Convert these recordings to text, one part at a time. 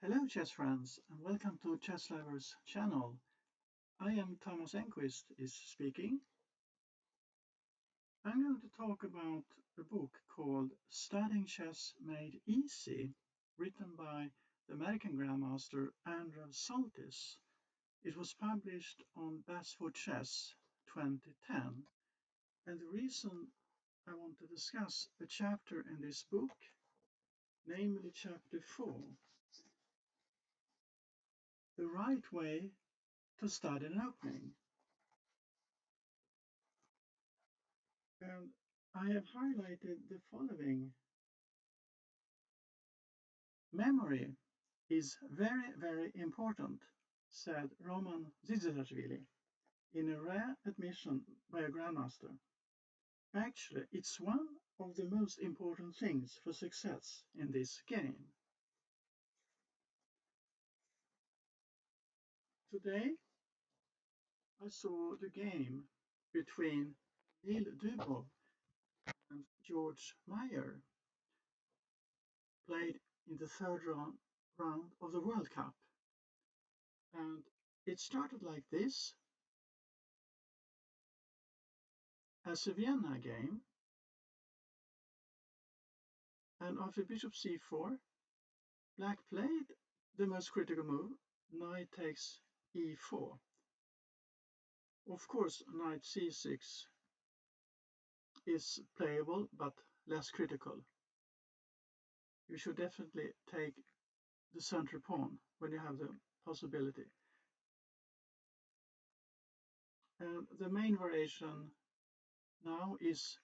Hello chess friends and welcome to Chess Lovers channel. I am Thomas Engqvist is speaking. I'm going to talk about a book called Studying Chess Made Easy, written by the American Grandmaster Andrew Soltis. It was published on Bass for Chess 2010. And the reason I want to discuss a chapter in this book, namely chapter 4, the right way to study an opening. And I have highlighted the following. Memory is very, very important, said Roman Dzindzihashvili in a rare admission by a grandmaster. Actually, it's one of the most important things for success in this game. Today, I saw the game between Dubov and Georg Meier, played in the third round of the World Cup. And it started like this. As a Vienna game, and after bishop c4, black played the most critical move, knight takes e4. Of course, knight c6 is playable, but less critical. You should definitely take the center pawn when you have the possibility. And the main variation now is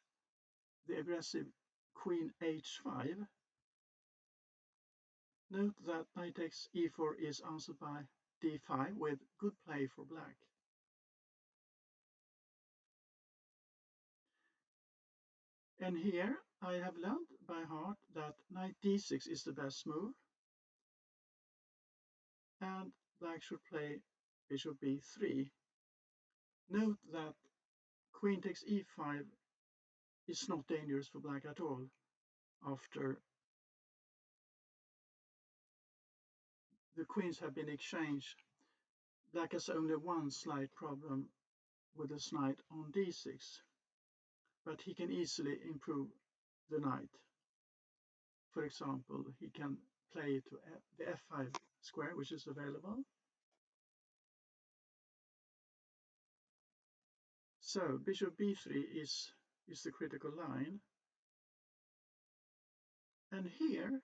the aggressive queen h5. Note that knight takes e4 is answered by d5 with good play for black. And here I have learned by heart that knight d6 is the best move, and black should play bishop b3. Note that queen takes e5 is not dangerous for black at all after the queens have been exchanged. Black has only one slight problem with his knight on d6, but he can easily improve the knight. For example, he can play to the f5 square, which is available. So bishop b3 is the critical line. And here,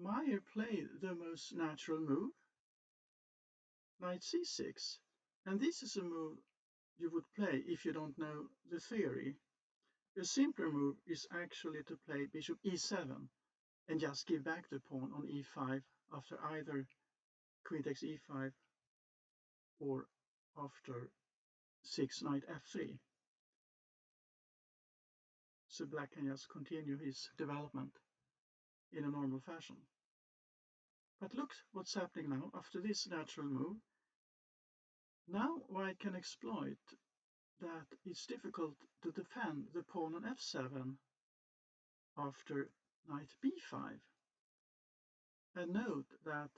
Meier played the most natural move, knight c6. And this is a move you would play if you don't know the theory. A simpler move is actually to play bishop e7 and just give back the pawn on e5 after either queen takes e5 or after 6 knight f3. So black can just continue his development in a normal fashion. But look what's happening now after this natural move. Now white can exploit that it's difficult to defend the pawn on f7 after knight b5. And note that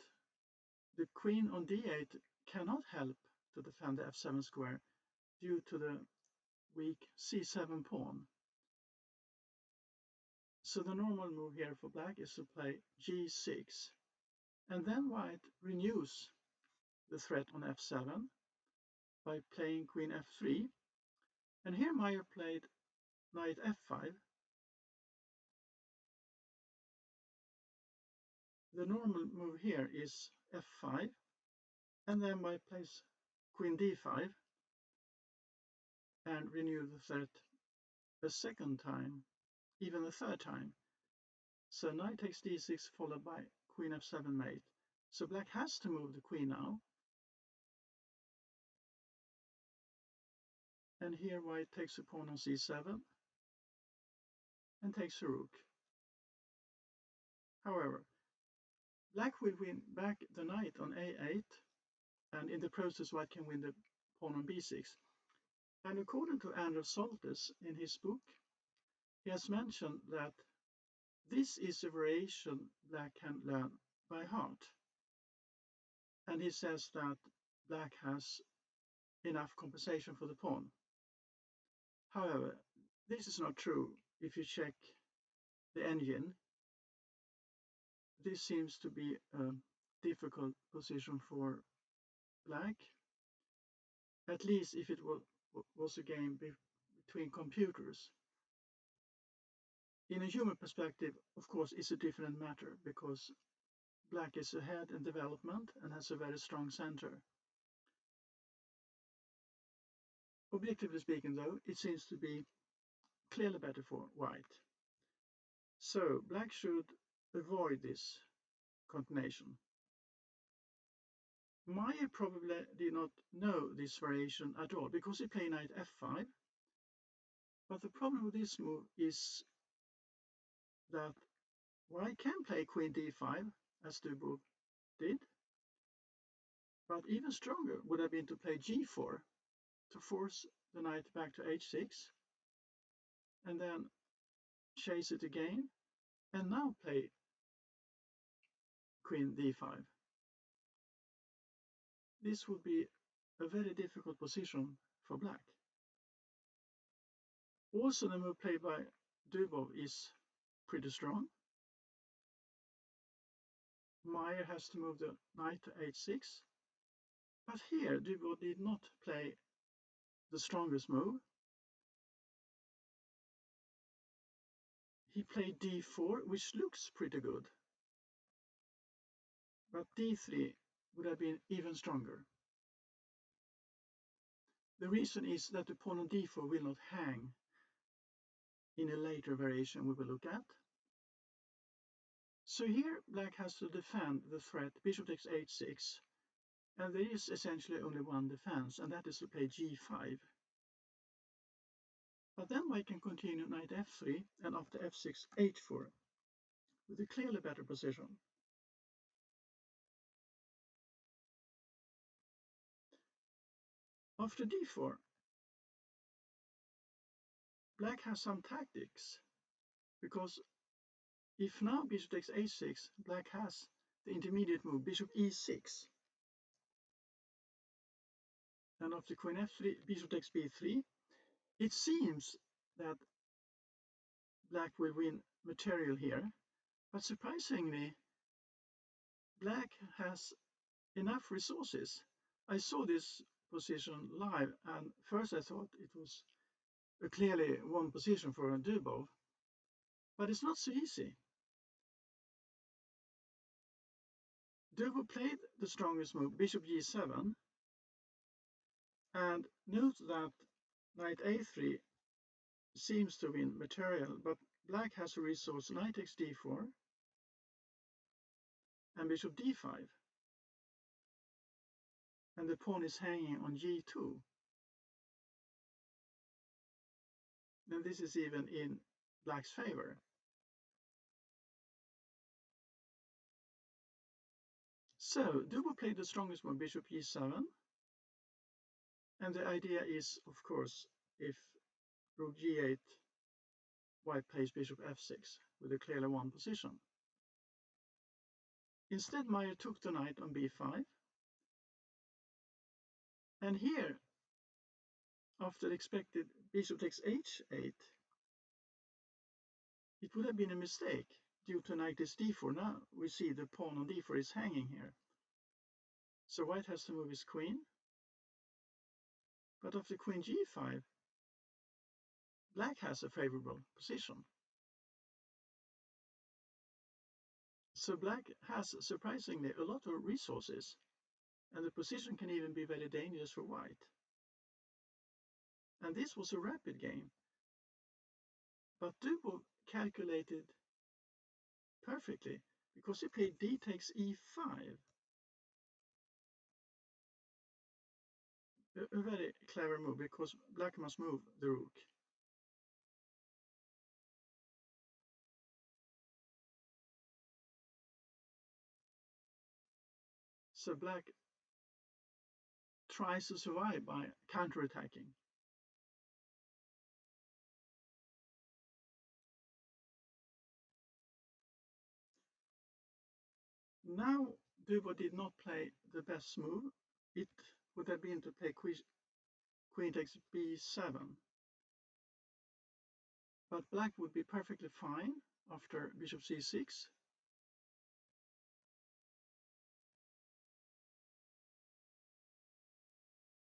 the queen on d8 cannot help to defend the f7 square due to the weak c7 pawn. So the normal move here for black is to play g6. And then white renews the threat on f7 by playing queen f3. And here Meier played knight f5. The normal move here is f5, and then white plays queen d5 and renew the threat a second time, even a third time. So knight takes d6 followed by queen f7 mate. So black has to move the queen now. And here white takes a pawn on c7 and takes a rook. However, black will win back the knight on a8, and in the process white can win the pawn on b6. And according to Andrew Soltis in his book, he has mentioned that this is a variation black can learn by heart. And he says that black has enough compensation for the pawn. However, this is not true. If you check the engine, this seems to be a difficult position for black, at least if it was a game between computers. In a human perspective, of course, it's a different matter because black is ahead in development and has a very strong center. Objectively speaking, though, it seems to be clearly better for white. So black should avoid this continuation. Meier probably did not know this variation at all because he played knight f5. But the problem with this move is that white can play queen d5, as Dubov did. But even stronger would have been to play g4 to force the knight back to h6 and then chase it again and now play queen d5. This would be a very difficult position for black. Also, the move played by Dubov is pretty strong. Meier has to move the knight to h6. But here, Dubov did not play the strongest move. He played d4, which looks pretty good. But d3 would have been even stronger. The reason is that the pawn on d4 will not hang in a later variation we will look at. So here black has to defend the threat bishop takes h6, and there is essentially only one defense, and that is to play g5. But then white can continue knight f3 and after f6 h4 with a clearly better position. After d4, black has some tactics, because if now bishop takes h6, black has the intermediate move bishop e6. And after queen f3, bishop takes b3. It seems that black will win material here, but surprisingly, black has enough resources. I saw this position live, and first I thought it was a clearly won position for Dubov, but it's not so easy. Dubov played the strongest move, bishop g7, and note that knight a3 seems to win material, but black has a resource knight takes d4 and bishop d5, and the pawn is hanging on g2. And this is even in black's favor. So Dubov played the strongest move, bishop e7, and the idea is, of course, if rook g8, white plays bishop f6 with a clearly won position. Instead, Meier took the knight on b5, and here, after expected bishop takes h8, it would have been a mistake due to knight is d4. Now we see the pawn on d4 is hanging here. So white has to move his queen, but after queen g5, black has a favorable position. So black has surprisingly a lot of resources, and the position can even be very dangerous for white. And this was a rapid game, but Dubov calculated perfectly because he played d takes e5. A very clever move because black must move the rook. So black tries to survive by counterattacking. Now Dubov did not play the best move. It would have been to play queen takes b7. But black would be perfectly fine after bishop c6.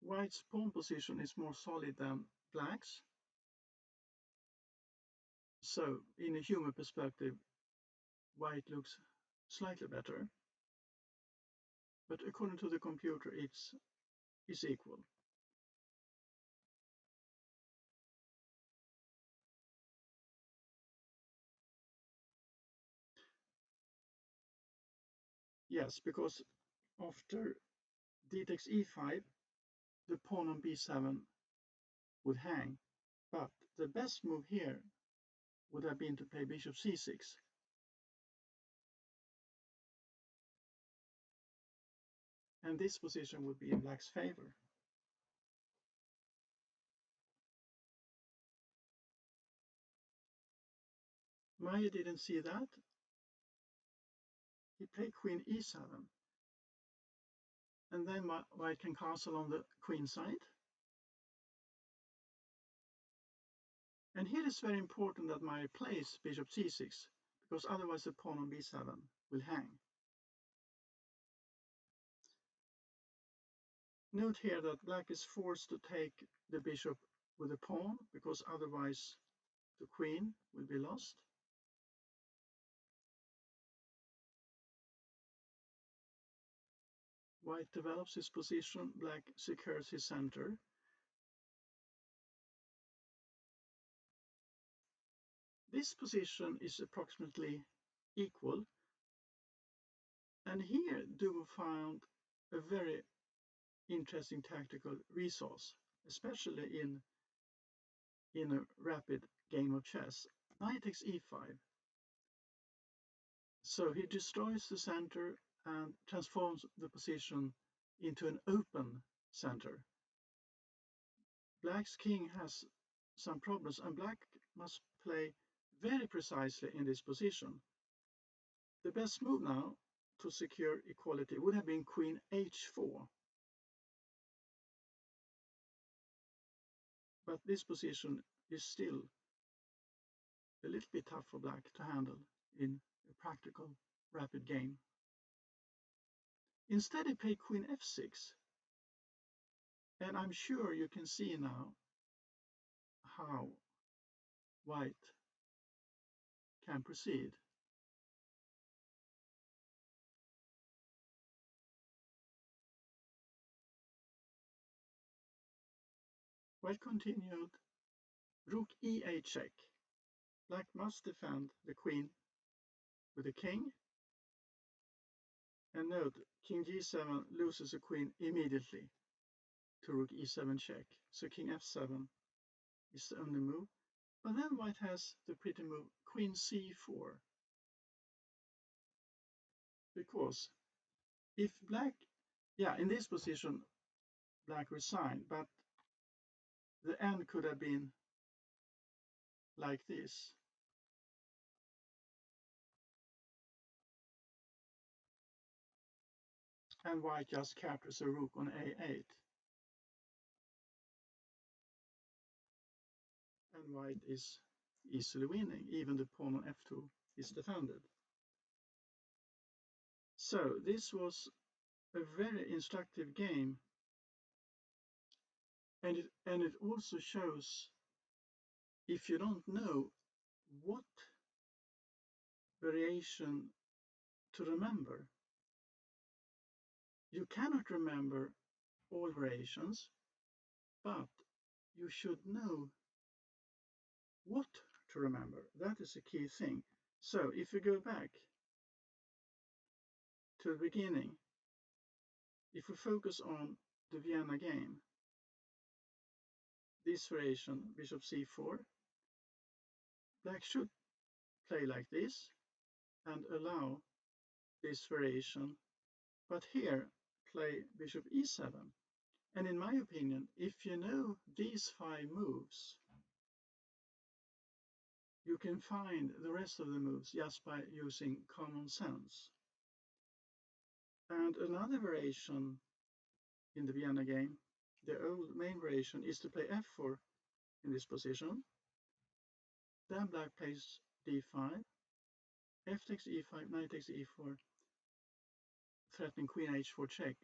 White's pawn position is more solid than black's. So in a human perspective, white looks slightly better. But according to the computer, it's equal. Yes, because after d takes e5, the pawn on b7 would hang. But the best move here would have been to play bishop c6. And this position would be in black's favor. Meier didn't see that. He played queen e7. And then white can castle on the queen side. And here it's very important that Meier plays bishop c6, because otherwise the pawn on b7 will hang. Note here that black is forced to take the bishop with the pawn, because otherwise the queen will be lost. White develops his position, black secures his center. This position is approximately equal. And here Dubov found a very interesting tactical resource, especially in a rapid game of chess. Knight takes e5. So he destroys the center and transforms the position into an open center. Black's king has some problems, and black must play very precisely in this position. The best move now to secure equality would have been queen h4. But this position is still a little bit tough for black to handle in a practical, rapid game. Instead, he played queen f6. And I'm sure you can see now how white can proceed. White continued, rook e8 check. Black must defend the queen with the king. And note, king g7 loses a queen immediately to rook e7 check. So king f7 is the only move. But then white has the pretty move queen c4. Because if black, in this position, black resigned, but the end could have been like this. And white just captures a rook on a8. And white is easily winning, even the pawn on f2 is defended. So this was a very instructive game, and it also shows, if you don't know what variation to remember, you cannot remember all variations, but you should know what to remember. That is a key thing. So if we go back to the beginning, if we focus on the Vienna game, this variation, bishop c4, black should play like this and allow this variation, but here play bishop e7. And in my opinion, if you know these 5 moves, you can find the rest of the moves just by using common sense. And another variation in the Vienna game, the old main variation, is to play f4 in this position. Then black plays d5, f takes e5, knight takes e4, threatening queen h4 check.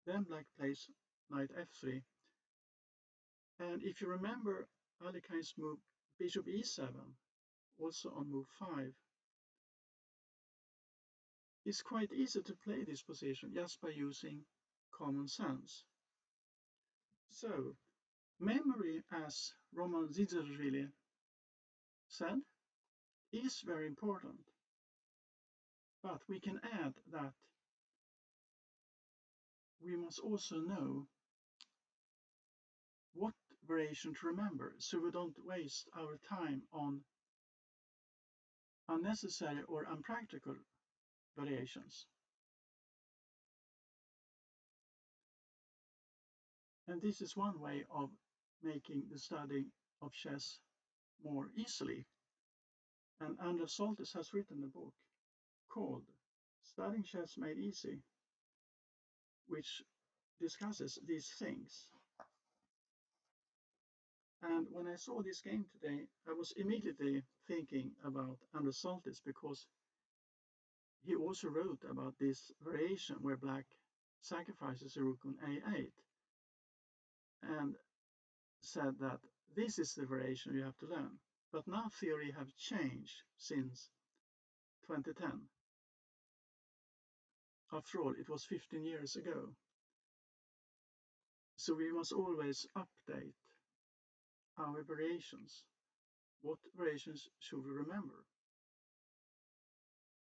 Then black plays knight f3. And if you remember Alikhan's move bishop e7, also on move 5, it's quite easy to play this position just by using common sense. So, memory, as Roman Dzindzihashvili said, is very important. But we can add that we must also know what variation to remember, so we don't waste our time on unnecessary or unpractical variations. And this is one way of making the study of chess more easily. And Andrew Soltis has written a book called Studying Chess Made Easy, which discusses these things. And when I saw this game today, I was immediately thinking about Andrew Soltis, because he also wrote about this variation where black sacrifices a rook on a8 and said that this is the variation you have to learn. But now theory have changed since 2010. After all, it was 15 years ago. So we must always update our variations. What variations should we remember?